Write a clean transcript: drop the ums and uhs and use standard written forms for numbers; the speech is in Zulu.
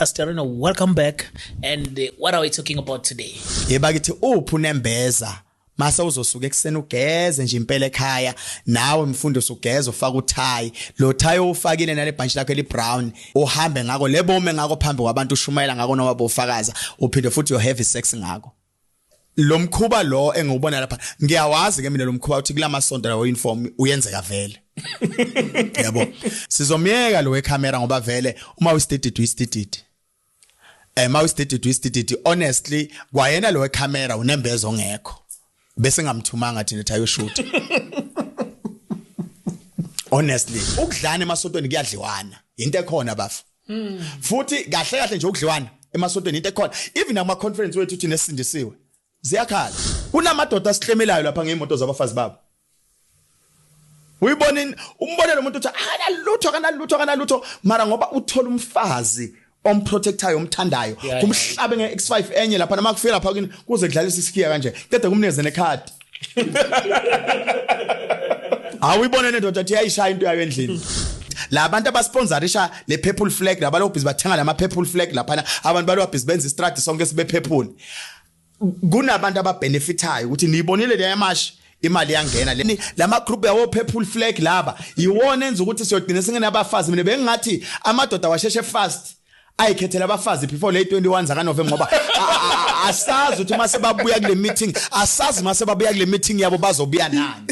Pastor Reno, welcome back. And what are we talking about today? Yebakithi uphu nembeza mase uzosuka ekseni ugeze nje impela ekhaya nawe mfundo usugeza ufaka uthayi lo thayi ufakile nale bhanchi lakho elibrown uhambe ngako lebome ngako phambi kwabantu ushumayela ngako noma bofakaza uphinde futhi your heavy sex ngako lo mkhuba lo engubona lapha ngiyawazi ke mina lo mkhuba uthi kulama sonto la uniform uyenzeka vele yabo sizomyeka lo wecamera ngoba vele uma usteaded uma usteaded honestly kwayena lo wecamera unembezo ongekho bese ngamthumanga thina ethi ayoshoot honestly ukudlana emasontweni kuyadliwana into ekhona bafu futhi kahle nje ukudliwana emasontweni into ekhona even ama conference wethu uthi nesindisiwe ziyakhala kunamadoda asihlemelayo lapha ngeemoto zabafazi babo uyibona umbonela umuntu uthi akanalutho mara ngoba uthola umfazi omprotectayo omthandayo kumhlabe nge-X5 enye lapha nama kufika lapha kini kuze kudlalisa iskiya kanje kade kumnikeze nekhadi awuyibona nendoda ethi yayishaya into yayo endlini la bantu abasponsorisha le purple flag laba lo busy bathenga lama purple flag lapha abantu balo busy benza istrati sonke sibe purple kunabantu ababenefitayo ukuthi niyibonile le yamashi imali yangena le lama group yawo purple flag laba yiwona enza ukuthi siyogcina singena abafazi mina bengathi amadoda washeshe fast ayikhethela abafazi before late 21 zaka November ngoba asazi ukuthi mase babuya kule meeting asazi mase babuya kule meeting yabo bazobuya nani